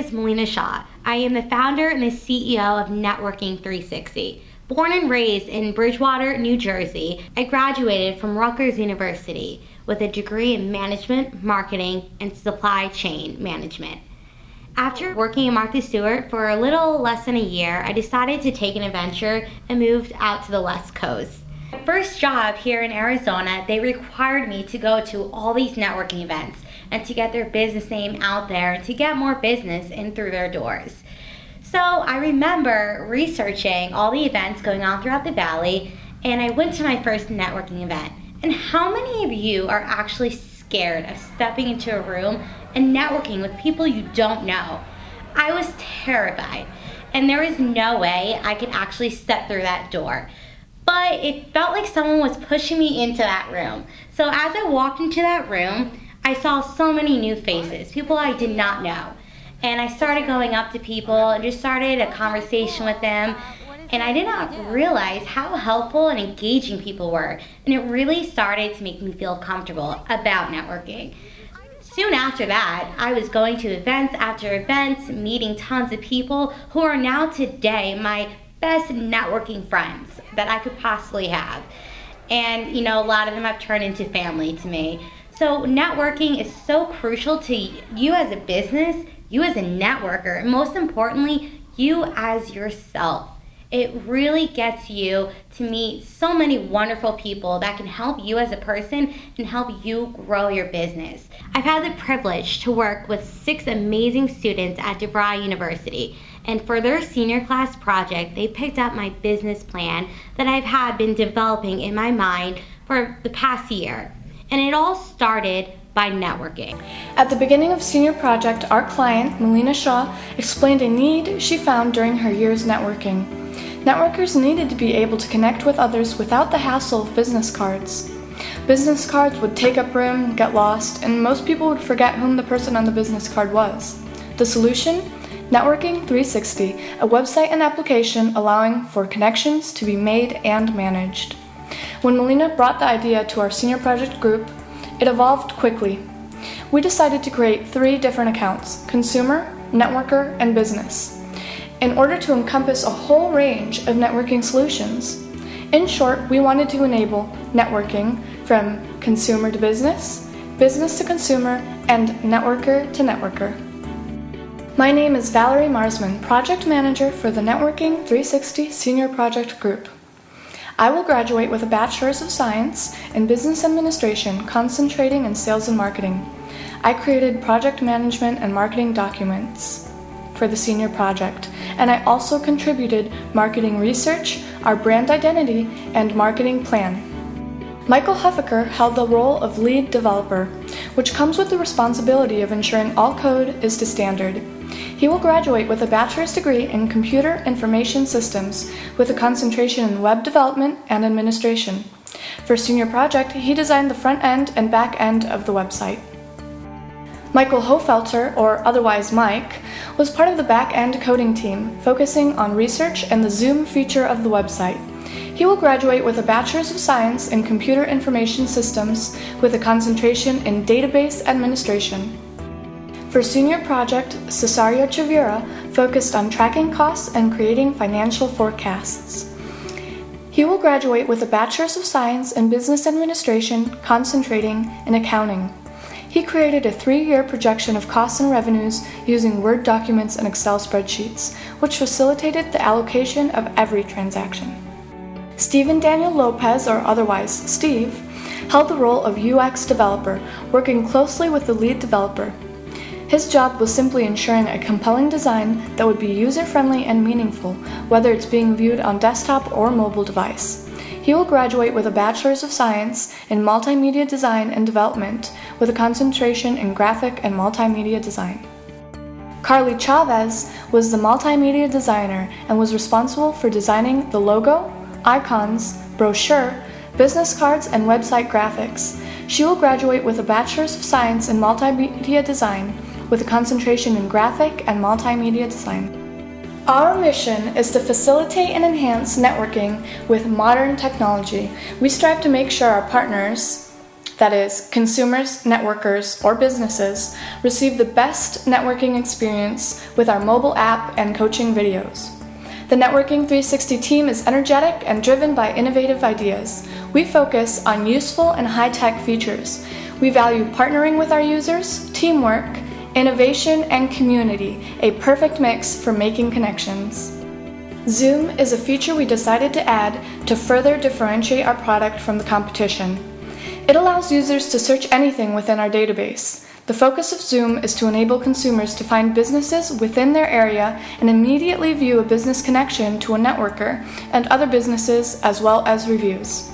is Melina Shaw. I am the founder and the CEO of Networking 360. Born and raised in Bridgewater, New Jersey, I graduated from Rutgers University with a degree in management, marketing, and supply chain management. After working at Martha Stewart for a little less than a year, I decided to take an adventure and moved out to the West Coast. My first job here in Arizona, they required me to go to all these networking events and to get their business name out there and to get more business in through their doors. So I remember researching all the events going on throughout the valley, and I went to my first networking event. And how many of you are actually scared of stepping into a room and networking with people you don't know? I was terrified, and there was no way I could actually step through that door. But it felt like someone was pushing me into that room. So as I walked into that room, I saw so many new faces, people I did not know. And I started going up to people and just started a conversation with them. And I did not realize how helpful and engaging people were. And it really started to make me feel comfortable about networking. Soon after that, I was going to events after events, meeting tons of people who are now today my best networking friends that I could possibly have. And a lot of them have turned into family to me. So networking is so crucial to you as a business, you as a networker, and most importantly, you as yourself. It really gets you to meet so many wonderful people that can help you as a person and help you grow your business. I've had the privilege to work with 6 amazing students at DeVry University, and for their senior class project, they picked up my business plan that I've been developing in my mind for the past year. And it all started by networking. At the beginning of Senior Project, our client, Melina Shaw, explained a need she found during her years networking. Networkers needed to be able to connect with others without the hassle of business cards. Business cards would take up room, get lost, and most people would forget whom the person on the business card was. The solution? Networking 360, a website and application allowing for connections to be made and managed. When Melina brought the idea to our Senior Project group, it evolved quickly. We decided to create 3 different accounts: consumer, networker, and business, in order to encompass a whole range of networking solutions. In short, we wanted to enable networking from consumer to business, business to consumer, and networker to networker. My name is Valerie Marsman, Project Manager for the Networking 360 Senior Project Group. I will graduate with a Bachelor's of Science in Business Administration, concentrating in Sales and Marketing. I created project management and marketing documents for the senior project, and I also contributed marketing research, our brand identity, and marketing plan. Michael Huffaker held the role of lead developer, which comes with the responsibility of ensuring all code is to standard. He will graduate with a bachelor's degree in Computer Information Systems with a concentration in web development and administration. For Senior Project, he designed the front end and back end of the website. Michael Hofelter, or otherwise Mike, was part of the back end coding team, focusing on research and the Zoom feature of the website. He will graduate with a Bachelor's of Science in Computer Information Systems with a concentration in Database Administration. For Senior Project, Cesario Chavira focused on tracking costs and creating financial forecasts. He will graduate with a Bachelor's of Science in Business Administration, concentrating in accounting. He created a 3-year projection of costs and revenues using Word documents and Excel spreadsheets, which facilitated the allocation of every transaction. Stephen Daniel Lopez, or otherwise Steve, held the role of UX developer, working closely with the lead developer. His job was simply ensuring a compelling design that would be user-friendly and meaningful, whether it's being viewed on desktop or mobile device. He will graduate with a Bachelor's of Science in Multimedia Design and Development with a concentration in Graphic and Multimedia Design. Carly Chavez was the multimedia designer and was responsible for designing the logo, icons, brochure, business cards, and website graphics. She will graduate with a Bachelor's of Science in Multimedia Design with a concentration in Graphic and Multimedia Design. Our mission is to facilitate and enhance networking with modern technology. We strive to make sure our partners That is, consumers, networkers, or businesses receive the best networking experience with our mobile app and coaching videos. The Networking 360 team is energetic and driven by innovative ideas. We focus on useful and high-tech features. We value partnering with our users, teamwork, innovation, and community, a perfect mix for making connections. Zoom is a feature we decided to add to further differentiate our product from the competition. It allows users to search anything within our database. The focus of Zoom is to enable consumers to find businesses within their area and immediately view a business connection to a networker and other businesses as well as reviews.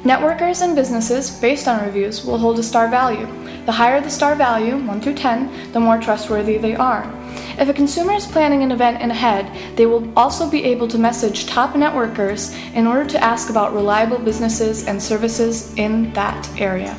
Networkers and businesses based on reviews will hold a star value. The higher the star value, 1 through 10, the more trustworthy they are. If a consumer is planning an event ahead, they will also be able to message top networkers in order to ask about reliable businesses and services in that area.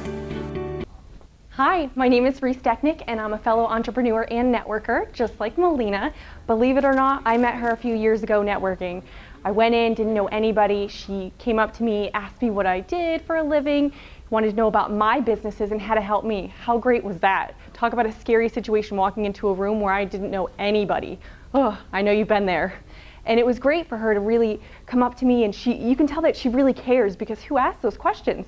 Hi, my name is Reese Decknick, and I'm a fellow entrepreneur and networker, just like Melina. Believe it or not, I met her a few years ago networking. I went in, didn't know anybody. She came up to me, asked me what I did for a living, wanted to know about my businesses and how to help me. How great was that? Talk about a scary situation walking into a room where I didn't know anybody. Oh, I know you've been there. And it was great for her to really come up to me, and you can tell that she really cares, because who asked those questions?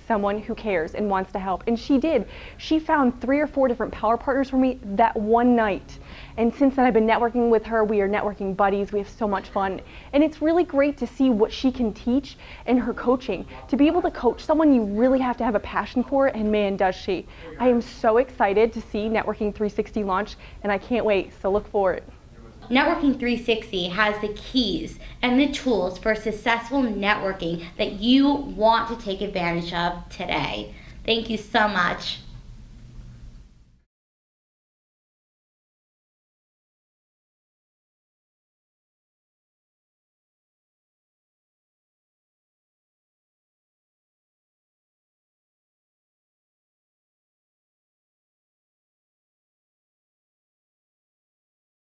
Someone who cares and wants to help. And she did. She found 3 or 4 different power partners for me that one night. And since then I've been networking with her. We are networking buddies. We have so much fun. And it's really great to see what she can teach in her coaching. To be able to coach someone, you really have to have a passion for it, and man, does she. I am so excited to see Networking 360 launch, and I can't wait, so look for it. Networking 360 has the keys and the tools for successful networking that you want to take advantage of today. Thank you so much.